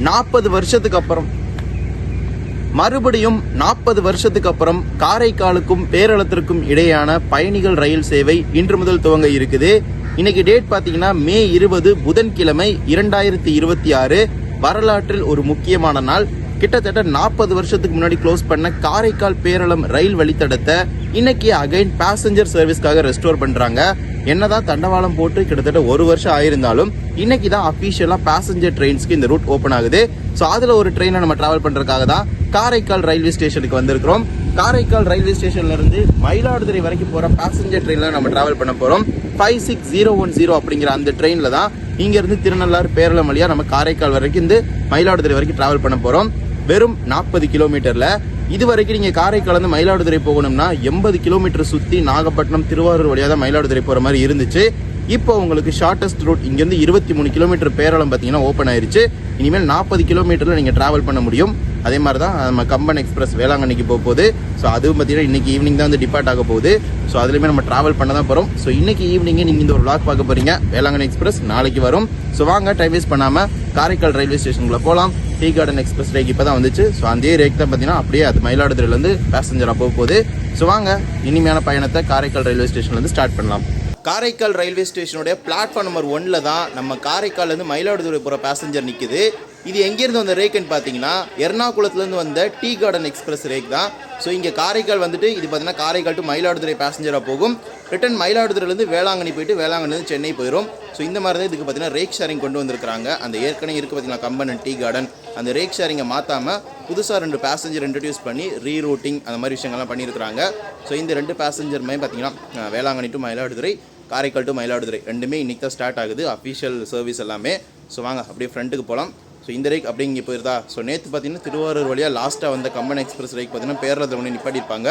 40 வருஷத்துக்கு அப்புறம் மறுபடியும் 40 வருஷத்துக்கு அப்புறம் காரைக்காலுக்கும் பேரளத்திற்கும் இடையான பயணிகள் ரயில் சேவை இன்று முதல் துவங்க இருக்குது. இன்னைக்கு டேட் பாத்தீங்கன்னா மே 20 புதன்கிழமை 2026. வரலாற்றில் ஒரு முக்கியமான நாள். கிட்டத்தட்ட 40 வருஷத்துக்கு முன்னாடி க்ளோஸ் பண்ண காரைக்கால் பேரளம் ரயில் வழித்தடத்தை இன்னைக்கு அகைன் பேசஞ்சர் சர்வீஸ்க்காக ரெஸ்டோர் பண்றாங்க. என்னதான் தண்டவாளம் போட்டு கிட்டத்தட்ட ஒரு வருஷம் ஆயிருந்தாலும் இன்னைக்கு தான் அபிஷியலா பேசஞ்சர் ட்ரெயின்ஸ்க்கு இந்த ரூட் ஓபன் ஆகுது. ஸோ அதுல ஒரு ட்ரெயினை நம்ம டிராவல் பண்றதுக்காக தான் காரைக்கால் ரயில்வே ஸ்டேஷனுக்கு வந்திருக்கிறோம். காரைக்கால் ரயில்வே ஸ்டேஷன்ல இருந்து மயிலாடுதுறை வரைக்கும் போற பேசஞ்சர் ட்ரெயின்ல நம்ம டிராவல் பண்ண போறோம். 56010 அப்படிங்கிற அந்த ட்ரெயின்ல தான் இங்க இருந்து திருநள்ளாறு பேரளம் வழியா நம்ம காரைக்கால் வரைக்கும் இந்த மயிலாடுதுறை வரைக்கும் டிராவல் பண்ண போறோம். வெறும் 40 கிலோமீட்டர்ல. இது வரைக்கும் நீங்க காரைக்கால் இருந்து மயிலாடுதுறை போகணும்னா 80 கிலோமீட்டர் சுத்தி நாகப்பட்டினம் திருவாரூர் வழியா தான் மயிலாடுதுறை போற மாதிரி இருந்துச்சு. இப்போ உங்களுக்கு ஷார்டஸ்ட் ரூட் இங்கிருந்து 23 கிலோமீட்டர் பேரளம் பார்த்தீங்கன்னா ஓப்பன் ஆயிருச்சு. இனிமேல் 40 கிலோமீட்டர்ல நீங்க டிராவல் பண்ண முடியும். அதே மாதிரி தான் நம்ம கம்பன் எக்ஸ்பிரஸ் வேளாங்கண்ணிக்கு போக போகுது. ஸோ அதுவும் பார்த்தீங்கன்னா இன்னைக்கு ஈவினிங் தான் வந்து டிபார்ட் ஆக போகுது. ஸோ அதுலேயுமே நம்ம டிராவல் பண்ண தான் போகிறோம். ஸோ இன்னைக்கு ஈவினிங்கே நீங்கள் இந்த ஒரு vlog பார்க்க போறீங்க. வேளாங்கண்ணி எக்ஸ்பிரஸ் நாளைக்கு வரும். ஸோ வாங்க டைம் வேஸ்ட் பண்ணாமல் காரைக்கால் ரயில்வே ஸ்டேஷனுக்குள்ள போகலாம். டீ கார்டன் எக்ஸ்பிரஸ் ரேக் இப்போ தான் வந்துச்சு. ஸோ அந்த ரேக் தான் பார்த்தீங்கன்னா அப்படியே அது மயிலாடுதுறையிலேருந்து பேசஞ்சராக போக போகுது. ஸோ வாங்க இனிமையான பயணத்தை காரைக்கால் ரயில்வே ஸ்டேஷன்லேருந்து ஸ்டார்ட் பண்ணலாம். காரைக்கால் ரயில்வே ஸ்டேஷனுடைய பிளாட்ஃபார்ம் நம்பர் 1ல் தான் நம்ம காரைக்கால்லேருந்து மயிலாடுதுறை போகிற பேசஞ்சர் நிற்குது. இது எங்கேருந்து வந்த ரேக்குன்னு பார்த்தீங்கன்னா எர்ணாகுளத்துலேருந்து வந்த டீ கார்டன் எக்ஸ்பிரஸ் ரேக் தான். ஸோ இங்கே காரைக்கால் வந்துட்டு இது பார்த்தீங்கன்னா காரைக்கால் டு மயிலாடுதுறை பேசஞ்சராக போகும். ரிட்டன் மயிலாடுதுறையிலேருந்து வேளாங்கண்ணி போயிட்டு வேளாங்கண்ணிலேருந்து சென்னை போயிடும். ஸோ இந்த மாதிரி தான் இதுக்கு பார்த்தீங்கன்னா ரேக் ஷேரிங் கொண்டு வந்திருக்காங்க. அந்த ஏற்கனவே இருக்குது பார்த்தீங்கன்னா கம்பன் அண்ட் டீ கார்டன் அந்த ரேக் ஷேரிங்கை மாற்றாமல் புதுசாக 2 பேசஞ்சர் இன்ட்ரடியூஸ் பண்ணி ரீரூட்டிங் அந்த மாதிரி விஷயங்கள்லாம் பண்ணியிருக்கிறாங்க. ஸோ இந்த 2 பேசஞ்சருமே பார்த்தீங்கன்னா வேளாங்கண்ணி டு மயிலாடுதுறை, காரைக்கால் டு மயிலாடுதுறை ரெண்டுமே இன்றைக்கி தான் ஸ்டார்ட் ஆகுது அஃபிஷியல் சர்வீஸ் எல்லாமே. ஸோ வாங்க அப்படியே ஃப்ரண்ட்டுக்கு போகலாம். ஸோ இந்த ரேக் அப்படி இங்கே போயிருதா. ஸோ நேற்று பார்த்தீங்கன்னா திருவாரூர் வழியாக லாஸ்ட்டாக வந்த கம்பன் எக்ஸ்பிரஸ் ரேக் பார்த்தீங்கன்னா பேரளத்தில் ஒன்று நிப்பாட்டியிருப்பாங்க.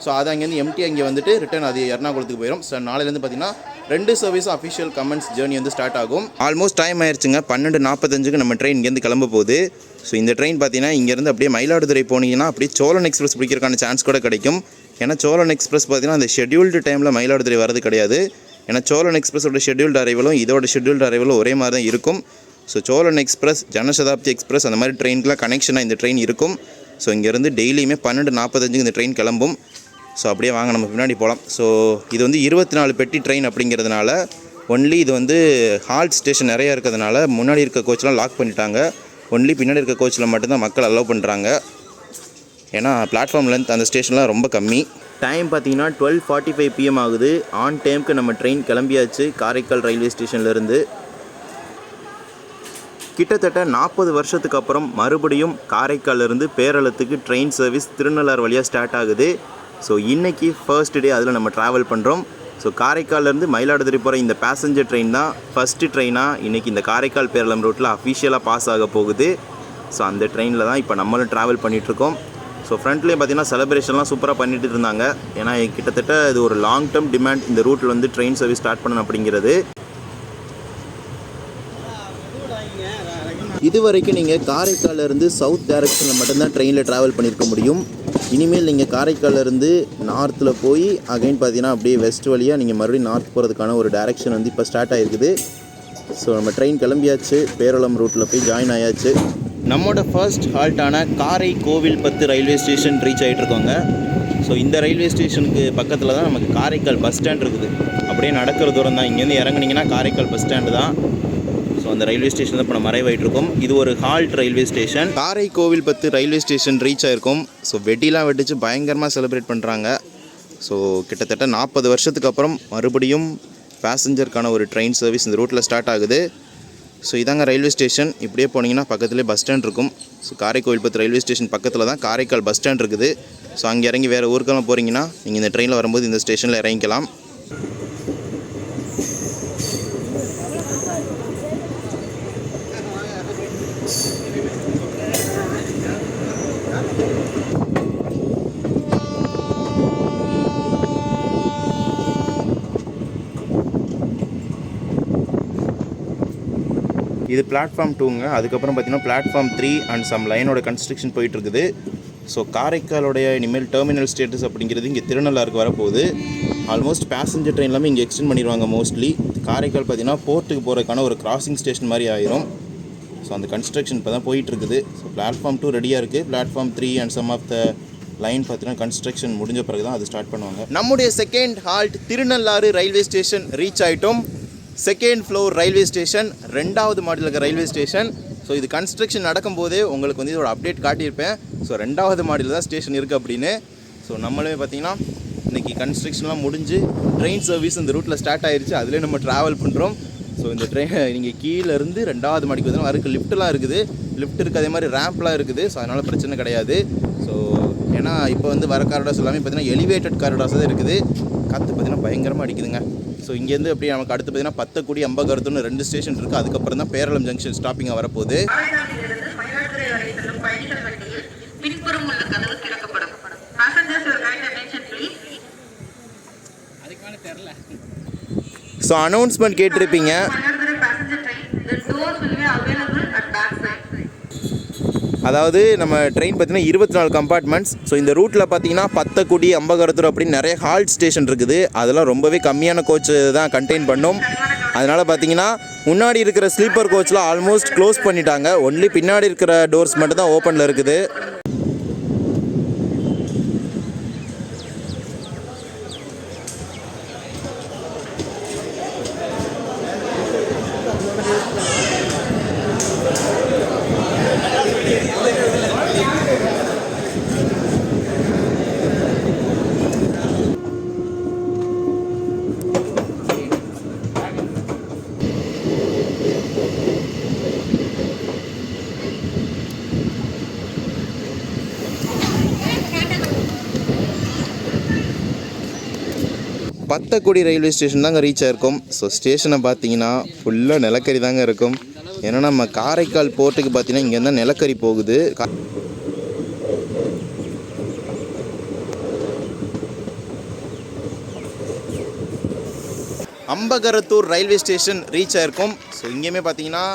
ஸோ அது அங்கேருந்து எம்டி அங்கே வந்துட்டு ரிட்டன் அது எர்ணாகுளத்துக்கு போயிடும். ஸோ நாளையிலேருந்து பார்த்தீங்கன்னா 2 சர்வீஸும் அஃபிஷியல் கமெண்ட்ஸ் ஜேர்னி வந்து ஸ்டார்ட் ஆகும். ஆல்மோஸ்ட் டைம் ஆயிடுச்சுங்க. 12:45 நம்ம ட்ரெயின் இங்கேருந்து கிளம்ப போகுது. ஸோ இந்த ட்ரெயின் பார்த்தீங்கன்னா இங்கேருந்து அப்படியே மயிலாடுதுறை போனீங்கன்னா அப்படியே சோழன் எக்ஸ்பிரஸ் பிடிக்கிறதுக்கான சான்ஸ் கூட கிடைக்கும். ஏன்னா சோழன் எக்ஸ்பிரஸ் பார்த்தீங்கன்னா அந்த ஷெட்யூல்டு டைமில் மயிலாடுதுறை வரது கிடையாது. ஏன்னா சோழன் எக்ஸ்பிரஸோட ஷெட்யூல்டு அரைவலும் இதோட ஷெட்யூல்டு அரைவலும் ஒரே மாதிரி தான் இருக்கும். So Cholan express, Janshatabdi express அந்த மாதிரி ட்ரெயின்க்குலாம் கனெக்ஷனாக இந்த ட்ரெயின் இருக்கும். ஸோ இங்கேருந்து டெய்லியுமே 12:45 இந்த ட்ரெயின் கிளம்பும். ஸோ அப்படியே வாங்க நம்ம பின்னாடி போகலாம். ஸோ இது வந்து 24 பெட்டி ட்ரெயின் அப்படிங்கிறதுனால ஒன்லி இது வந்து ஹால்ட் ஸ்டேஷன் நிறையா இருக்கிறதுனால முன்னாடி இருக்க கோச்செலாம் லாக் பண்ணிட்டாங்க. ஒன்லி பின்னாடி இருக்க கோச்சில் மட்டும்தான் மக்கள் அலோவ் பண்ணுறாங்க. ஏன்னா பிளாட்ஃபார்ம் லென்த் அந்த ஸ்டேஷன்லாம் ரொம்ப கம்மி. டைம் பார்த்தீங்கன்னா 12:45 PM ஆகுது. ஆன் டைமுக்கு நம்ம ட்ரெயின் கிளம்பியாச்சு காரைக்கால் ரயில்வே ஸ்டேஷன்லேருந்து. கிட்டத்தட்ட 40 வருஷத்துக்கு அப்புறம் மறுபடியும் காரைக்காலிருந்து பேரளத்துக்கு ட்ரெயின் சர்வீஸ் திருநள்ளாறு வழியாக ஸ்டார்ட் ஆகுது. ஸோ இன்றைக்கி ஃபர்ஸ்ட் டே அதில் நம்ம ட்ராவல் பண்ணுறோம். ஸோ காரைக்காலிருந்து மயிலாடுதுறை போகிற இந்த பேசஞ்சர் ட்ரெயின் தான் ஃபஸ்ட்டு ட்ரெயினாக இன்றைக்கி இந்த காரைக்கால் பேரளம் ரூட்டில் அஃபிஷியலாக பாஸ் ஆக போகுது. ஸோ அந்த ட்ரெயினில் தான் இப்போ நம்மளும் ட்ராவல் பண்ணிகிட்ருக்கோம். ஸோ ஃப்ரண்ட்லேயும் பார்த்தீங்கன்னா செலிப்ரேஷன்லாம் சூப்பராக பண்ணிட்டு இருந்தாங்க. ஏன்னா கிட்டத்தட்ட இது ஒரு லாங் டேர்ம் டிமாண்ட் இந்த ரூட்டில் வந்து ட்ரெயின் சர்வீஸ் ஸ்டார்ட் பண்ணணும் அப்படிங்கிறது. இது வரைக்கும் நீங்கள் காரைக்காலிருந்து சவுத் டைரக்ஷனில் மட்டும்தான் ட்ரெயினில் ட்ராவல் பண்ணியிருக்க முடியும். இனிமேல் நீங்கள் காரைக்காலிருந்து நார்த்தில் போய் அகைன் பார்த்தீங்கன்னா அப்படியே வெஸ்ட் வழியாக நீங்கள் மறுபடியும் நார்த் போகிறதுக்கான ஒரு டைரக்ஷன் வந்து இப்போ ஸ்டார்ட் ஆகிருக்குது. ஸோ நம்ம ட்ரெயின் கிளம்பியாச்சு, பேரளம் ரூட்டில் போய் ஜாயின் ஆயாச்சு. நம்மளோட ஃபர்ஸ்ட் ஹால்ட்டான காரை கோவில்பத்து ரயில்வே ஸ்டேஷன் ரீச் ஆகிட்ருக்கோங்க. ஸோ இந்த ரயில்வே ஸ்டேஷனுக்கு பக்கத்தில் தான் நமக்கு காரைக்கால் பஸ் ஸ்டாண்ட் இருக்குது. அப்படியே நடக்கிற தூரம் தான். இங்கேருந்து இறங்குனீங்கன்னா காரைக்கால் பஸ் ஸ்டாண்டு தான். ஸோ அந்த ரயில்வே ஸ்டேஷன் தான் இப்போ நம்ம மறைவாயிட்ருக்கோம். இது ஒரு ஹால்ட் ரயில்வே ஸ்டேஷன். காரை கோவில்பத்து ரயில்வே ஸ்டேஷன் ரீச் ஆகிருக்கும். ஸோ வெட்டிலாம் வெட்டிச்சு பயங்கரமாக செலிப்ரேட் பண்ணுறாங்க. ஸோ கிட்டத்தட்ட 40 வருஷத்துக்கு அப்புறம் மறுபடியும் பேசஞ்சருக்கான ஒரு ட்ரெயின் சர்வீஸ் இந்த ரூட்டில் ஸ்டார்ட் ஆகுது. ஸோ இதாங்க ரயில்வே ஸ்டேஷன். இப்படியே போனீங்கன்னா பக்கத்துலேயே பஸ் ஸ்டாண்ட் இருக்கும். ஸோ காரை கோவில்பத்து ரயில்வே ஸ்டேஷன் பக்கத்தில் தான் காரைக்கால் பஸ் ஸ்டாண்ட் இருக்குது. ஸோ அங்கே இறங்கி வேறு ஊருக்கெல்லாம் போகிறீங்கன்னா நீங்கள் இந்த ட்ரெயினில் வரும்போது இந்த ஸ்டேஷனில் இறங்கிக்கலாம். இது பிளாட்ஃபார்ம் 2ங்க. அதுக்கப்புறம் பார்த்தீங்கன்னா பிளாட்ஃபார்ம் 3 அண்ட் சம் லைனோட கன்ஸ்ட்ரக்ஷன் போயிட்டுருக்குது. ஸோ காரைக்காலோடைய இனிமேல் டெர்மினல் ஸ்டேட்டஸ் அப்படிங்கிறது இங்கே திருநள்ளாருக்கு வரப்போகுது. ஆல்மோஸ்ட் பேசஞ்சர் ட்ரெயின் எல்லாமே இங்கே எக்ஸ்டெண்ட் பண்ணிடுவாங்க மோஸ்ட்லி. காரைக்கால் பார்த்தீங்கன்னா போர்ட்டுக்கு போகிறதுக்கான ஒரு கிராசிங் ஸ்டேஷன் மாதிரி ஆயிரும். ஸோ அந்த கன்ஸ்ட்ரக்ஷன் இப்போ தான் போயிட்டுருக்குது. ஸோ பிளாட்ஃபார்ம் 2 ரெடியாக இருக்குது. Platform 3 and some of the line பார்த்தீங்கன்னா கன்ஸ்ட்ரக்ஷன் முடிஞ்ச பிறகு தான் அது ஸ்டார்ட் பண்ணுவாங்க. நம்முடைய second halt Thirunallar railway station reach ஆகிட்டோம். செகண்ட் ஃப்ளோர் ரயில்வே ஸ்டேஷன், 2வது மாடியில் இருக்க ரயில்வே ஸ்டேஷன். ஸோ இது கன்ஸ்ட்ரக்ஷன் நடக்கும்போதே உங்களுக்கு வந்து இதோட அப்டேட் காட்டியிருப்பேன். ஸோ 2வது மாடியில் தான் ஸ்டேஷன் இருக்குது அப்படின்னு. ஸோ நம்மளே பார்த்தீங்கன்னா இன்றைக்கி கன்ஸ்ட்ரக்ஷன்லாம் முடிஞ்சு ட்ரெயின் சர்வீஸ் இந்த ரூட்டில் ஸ்டார்ட் ஆகிடுச்சு. அதிலே நம்ம ட்ராவல் பண்ணுறோம். ஸோ இந்த ட்ரெயின் நீங்கள் கீழேருந்து 2வது மாடிக்கு பார்த்தீங்கன்னா அதுக்கு லிஃப்ட்லாம் இருக்குது. லிஃப்ட் இருக்குது, அதே மாதிரி ரேம்ப்லாம் இருக்குது. ஸோ அதனால் பிரச்சனை கிடையாது. ஸோ ஏன்னா இப்போ வந்து வர காரிடார்ஸ் எல்லாமே பார்த்தீங்கன்னா எலிவேட்டட் காரிடார்ஸ் தான் இருக்குது. காற்று பார்த்தீங்கன்னா பயங்கரமாக அடிக்குதுங்க. ஸோ இங்கேருந்து அப்படியே நமக்கு அடுத்து பார்த்தீங்கன்னா பத்தக்குடி அம்பகரத்துன்னு 2 ஸ்டேஷன் இருக்குது. அதுக்கப்புறம் தான் பேரளம் ஜங்ஷன் ஸ்டாப்பிங்காக வரப்போகுது. ஸோ அனௌன்ஸ்மெண்ட் கேட்டிருப்பீங்க. அதாவது நம்ம ட்ரெயின் பார்த்தீங்கன்னா 24 கம்பார்ட்மெண்ட்ஸ். ஸோ இந்த ரூட்டில் பார்த்தீங்கன்னா பத்தக்குடி அம்பகரத்தூர் அப்படின்னு நிறைய ஹால்ட் ஸ்டேஷன் இருக்குது. அதெல்லாம் ரொம்பவே கம்மியான கோச் தான் கண்டெயின் பண்ணும். அதனால் பார்த்தீங்கன்னா முன்னாடி இருக்கிற ஸ்லீப்பர் கோச்லாம் ஆல்மோஸ்ட் க்ளோஸ் பண்ணிட்டாங்க. ஒன்லி பின்னாடி இருக்கிற டோர்ஸ் மட்டும் தான் ஓப்பனில் இருக்குது. பத்தக்குடி ரயில்வே ஸ்டேஷன் தாங்க ரீச் ஆகிருக்கும். ஸோ ஸ்டேஷனை பார்த்தீங்கன்னா ஃபுல்லாக நிலக்கரி தாங்க இருக்கும். ஏன்னா நம்ம காரைக்கால் போர்ட்டுக்கு பார்த்தீங்கன்னா இங்கே இருந்தால் நிலக்கரி போகுது. அம்பகரத்தூர் ரயில்வே ஸ்டேஷன் ரீச் ஆகிருக்கும். ஸோ இங்கேயுமே பார்த்தீங்கன்னா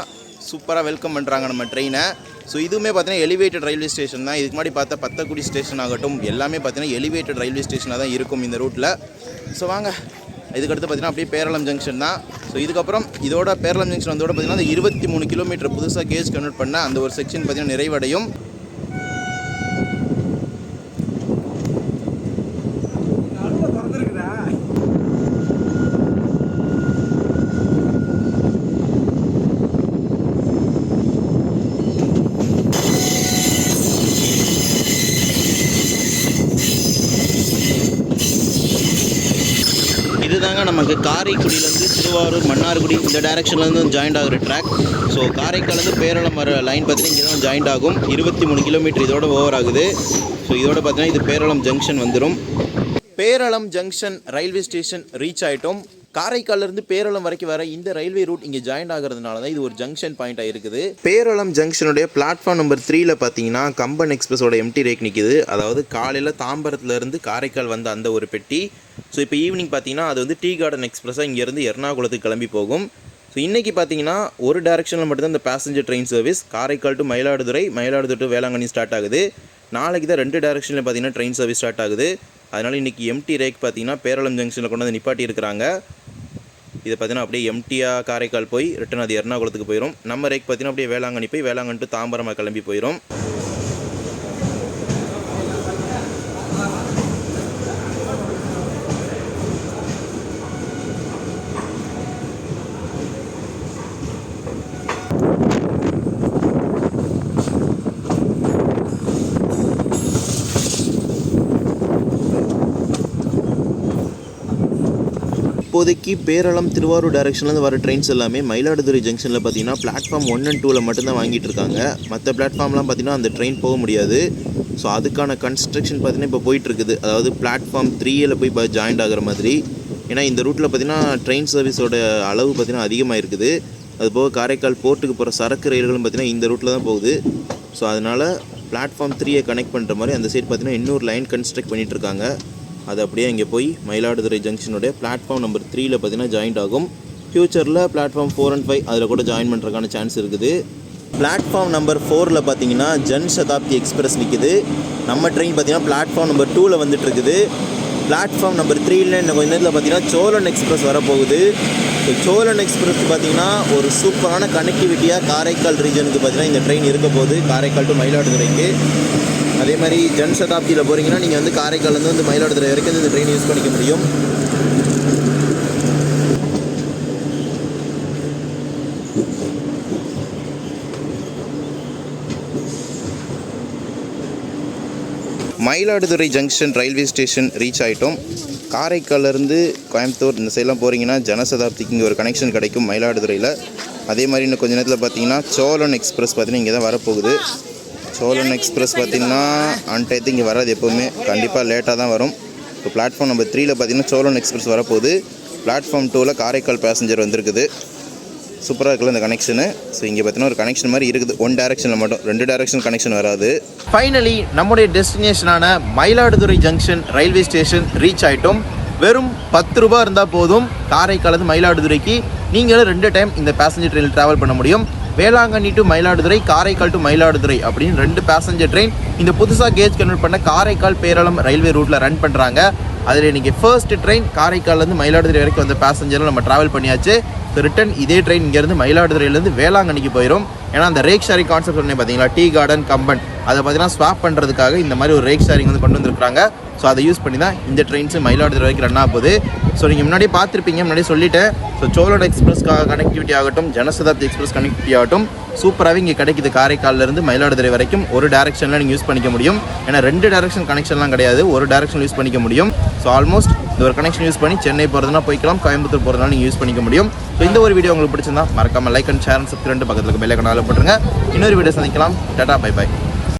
சூப்பராக வெல்கம் பண்ணுறாங்க நம்ம ட்ரெயினை. ஸோ இதுவுமே பார்த்தீங்கன்னா எலிவேட்டட் ரயில்வே ஸ்டேஷன் தான். இதுக்கு முன்னாடி பார்த்தா பத்தக்குடி ஸ்டேஷன் ஆகட்டும் எல்லாமே பார்த்தீங்கன்னா எலிவேட்டட் ரயில்வே ஸ்டேஷனாக தான் இருக்கும் இந்த ரூட்டில். ஸோ வாங்க, இதுக்கடுத்து பார்த்தீங்கன்னா அப்படியே பேரளம் ஜங்ஷன் தான். ஸோ இதுக்கப்புறம் இதோட பேரளம் ஜங்ஷன் வந்தோட பார்த்தீங்கன்னா அந்த 23 கிலோமீட்டர் புதுசாக கேஜ் கன்வெர்ட் பண்ண அந்த ஒரு செக்ஷன் பார்த்தீங்கன்னா நிறைவடையும். இதுதாங்க நமக்கு காரைக்குடியிலேருந்து திருவாரூர் மன்னார்குடி இந்த டைரெக்ஷன்லேருந்து ஜாயிண்ட் ஆகிற ட்ராக். ஸோ காரைக்காலேருந்து பேரளம் வர லைன் பார்த்தீங்கன்னா இங்கே தான் ஜாயிண்ட் ஆகும். 23 கிலோமீட்டர் இதோட ஓவர் ஆகுது. ஸோ இதோட பார்த்தீங்கன்னா இது பேரளம் ஜங்ஷன் வந்துடும். Peralam junction railway station reach ஆகிட்டோம். காரைக்காலிருந்து பேரளம் வரைக்கும் வர இந்த ரயில்வே ரூட் இங்கே ஜாயின் ஆகிறதுனால தான் இது ஒரு ஜங்ஷன் பாயிண்டாக இருக்குது. பேரளம் ஜங்ஷனுடைய பிளாட்ஃபார்ம் நம்பர் 3ல் பார்த்தீங்கன்னா கம்பன் எக்ஸ்பிரஸோட எம்டி ரேக் நிற்கிது. அதாவது காலையில் தாம்பரத்துலேருந்து காரைக்கால் வந்த அந்த ஒரு பெட்டி. ஸோ இப்போ ஈவினிங் பார்த்தீங்கன்னா அது வந்து டீ கார்டன் எக்ஸ்பிரஸாக இங்கேருந்து எர்ணாகுளத்துக்கு கிளம்பி போகும். ஸோ இன்றைக்கி பார்த்தீங்கன்னா ஒரு டேரெக்ஷனில் மட்டும்தான் இந்த passenger train service Karaikal to Mayiladuthurai, Mayiladuthurai to Velankanni start ஆகுது. நாளைக்கு தான் 2 டேரெக்ஷனில் பார்த்தீங்கன்னா ட்ரெயின் சர்வீஸ் ஸ்டார்ட் ஆகுது. அதனால் இன்றைக்கி எம்டி ரேக் பார்த்தீங்கன்னா பேரளம் ஜங்ஷனில் கொண்டு வந்து நிப்பாட்டி இருக்கிறாங்க. இதை பார்த்தீங்கன்னா அப்படியே எம்டியாக காரைக்கால் போய் ரிட்டன் அது எர்ணாகுளத்துக்கு போயிடும். நம்ம ரேக் பார்த்தீங்கன்னா அப்படியே வேளாங்கண்ணி போய் வேளாங்கண்ணி டு தாம்பரமாக கிளம்பி போயிடும். இப்போதைக்கு பேரளம் திருவாரூர் டைரெக்ஷன்லேருந்து வர ட்ரெயின்ஸ் எல்லாமே மயிலாடுதுறை ஜங்ஷனில் பார்த்தீங்கன்னா பிளாட்ஃபார்ம் 1 and 2ல் மட்டும்தான் வாங்கிட்டு இருக்காங்க. மற்ற பிளாட்ஃபார்ம்லாம் பார்த்தீங்கன்னா அந்த ட்ரெயின் போக முடியாது. ஸோ அதுக்கான கன்ஸ்ட்ரக்ஷன் பார்த்தீங்கன்னா இப்போ போயிட்டுருக்குது. அதாவது பிளாட்ஃபார்ம் 3ல் போய் இப்போ ஜாயிண்ட் ஆகிற மாதிரி. ஏன்னா இந்த ரூட்டில் பார்த்தீங்கன்னா ட்ரெயின் சர்வீஸோட அளவு பார்த்தீங்கன்னா அதிகமாக இருக்குது. அதுபோக காரைக்கால் போர்ட்டுக்கு போகிற சரக்கு ரயில்களும் பார்த்தீங்கன்னா இந்த ரூட்டில் தான் போகுது. ஸோ அதனால் பிளாட்ஃபார்ம் 3யை கனெக்ட் பண்ணுற மாதிரி அந்த சைட் பார்த்தீங்கன்னா இன்னொரு லைன் கன்ஸ்ட்ரக்ட் பண்ணிகிட்ருக்காங்க. அது அப்படியே இங்கே போய் மயிலாடுதுறை ஜங்ஷனுடைய பிளாட்ஃபார்ம் நம்பர் 3ல் பார்த்தீங்கன்னா ஜாயிண்ட் ஆகும். ஃப்யூச்சரில் பிளாட்ஃபார்ம் 4 and 5 அதில் கூட ஜாயின் பண்ணுறதுக்கான சான்ஸ் இருக்குது. பிளாட்ஃபார்ம் நம்பர் 4ல் பார்த்தீங்கன்னா ஜன் சதாப்தி எக்ஸ்பிரஸ் நிற்குது. நம்ம ட்ரெயின் பார்த்தீங்கன்னா பிளாட்ஃபார்ம் நம்பர் 2ல் வந்துட்டுருக்குது. பிளாட்ஃபார்ம் நம்பர் 3ல இன்னும் கொஞ்ச நேரத்தில் பார்த்தீங்கன்னா சோழன் எக்ஸ்பிரஸ் வரப்போகுது. ஸோ சோழன் எக்ஸ்பிரஸ் பார்த்தீங்கன்னா ஒரு சூப்பரான கனெக்டிவிட்டியாக காரைக்கால் ரீஜனுக்கு பார்த்தீங்கன்னா இந்த ட்ரெயின் இருக்க போகுது, காரைக்கால் டு மயிலாடுதுறைக்கு. அதே மாதிரி ஜன்சதாப்தியில் போகிறீங்கன்னா நீங்கள் வந்து காரைக்கால்லேருந்து வந்து மயிலாடுதுறை வரைக்கும் இந்த ட்ரெயின் யூஸ் பண்ணிக்க முடியும். Mayiladuthurai junction railway station reach ஆகிட்டோம். காரைக்கால்லேருந்து கோயம்புத்தூர் இந்த சைட்லாம் போகிறீங்கன்னா ஜனசதாப்திக்கு இங்கே ஒரு கனெக்ஷன் கிடைக்கும் மயிலாடுதுறையில். அதே மாதிரி இன்னும் கொஞ்சம் நேரத்தில் பார்த்தீங்கன்னா சோழன் எக்ஸ்பிரஸ் பார்த்தீங்கன்னா இங்கே தான் வரப்போகுது. சோழன் எக்ஸ்பிரஸ் பார்த்தீங்கன்னா ஆன் டயத்துக்கு இங்கே வராது, எப்போவுமே கண்டிப்பாக லேட்டாக தான் வரும். இப்போ பிளாட்ஃபார்ம் நம்பர் 3ல பார்த்தீங்கன்னா சோழன் எக்ஸ்பிரஸ் வரப்போகுது. பிளாட்ஃபார்ம் 2ல் காரைக்கால் பேசஞ்சர் வந்திருக்குது. சூப்பராக இருக்குல்ல இந்த கனெக்ஷனு. ஸோ இங்கே பார்த்தீங்கன்னா ஒரு கனெக்ஷன் மாதிரி இருக்குது, ஒன் டைரக்ஷனில் மட்டும், 2 டைரக்ஷன் கனெக்ஷன் வராது. ஃபைனலி நம்முடைய டெஸ்டினேஷனான Mayiladuthurai junction railway station reach ஆகிட்டோம். வெறும் 10 ரூபா இருந்தால் போதும் காரைக்காலேருந்து மயிலாடுதுறைக்கு நீங்களும் 2 டைம் இந்த பேசஞ்சர் ட்ரெயினில் ட்ராவல் பண்ண முடியும். வேளாங்கண்ணி டு மயிலாடுதுறை, காரைக்கால் டு மயிலாடுதுறை அப்படின்னு 2 பேசஞ்சர் ட்ரெயின் இந்த புதுசாக கேஜ் கன்வெர்ட் பண்ண காரைக்கால் பேரளம் ரயில்வே ரூட்டில் ரன் பண்ணுறாங்க. அதில் இன்றைக்கி ஃபர்ஸ்ட் ட்ரெயின் காரைக்கால்லேருந்து மயிலாடுதுறை வரைக்கும் வந்த பேசஞ்சரில் நம்ம ட்ராவல் பண்ணியாச்சு. ஸோ ரிட்டன் இதே ட்ரெயின் இங்கேருந்து மயிலாடுதுறையிலேருந்து வேளாங்கண்ணிக்கு போயிடும். ஏன்னா அந்த ரேக் ஷேரிங் கான்செப்ட் சொன்னேன் பார்த்தீங்களா, டீ கார்டன் கம்பன், அதை பார்த்தீங்கன்னா ஸ்வாப் பண்ணுறதுக்காக இந்த மாதிரி ஒரு ரேக் ஷேரிங் வந்து கொண்டு வந்திருக்காங்க. ஸோ அதை யூஸ் பண்ணி தான் இந்த ட்ரெயின்ஸு மயிலாடுதுறை வரைக்கும் ரன் ஆக போகுது. ஸோ நீங்கள் முன்னாடியே பார்த்துருப்பீங்க, முன்னாடியே சொல்லிட்டேன். ஸோ சோழன் எக்ஸ்பிரஸ் கனெக்டிவிட்டி ஆகட்டும், ஜனசதாப்தி எக்ஸ்பிரஸ் கனெக்டிவிட்டி ஆகட்டும், சூப்பராகவே இங்கே கிடைக்குது. காரைக்காலிலேருந்து மயிலாடுதுறை வரைக்கும் ஒரு டேரக்ஷனில் நீங்கள் யூஸ் பண்ணிக்க முடியும். ஏன்னா 2 டேரக்ஷன் கனெக்ஷன்லாம் கிடையாது, ஒரு டேரக்ஷன் யூஸ் பண்ணிக்க முடியும். ஸோ ஆல்மோஸ்ட் இந்த ஒரு கனெக்ஷன் யூஸ் பண்ணி சென்னை போகிறதுனா போய்க்கலாம், கோயம்புத்தூர் போகிறதுனால நீங்கள் யூஸ் பண்ணிக்க முடியும். ஸோ இந்த ஒரு வீடியோ உங்களுக்கு பிடிச்சிருந்தா மறக்காமல் like and share and subscribe பக்கத்தில் பெல் ஐகானை போட்டுருங்க. இன்னொரு வீடியோ சந்திக்கலாம். Tata, bye by.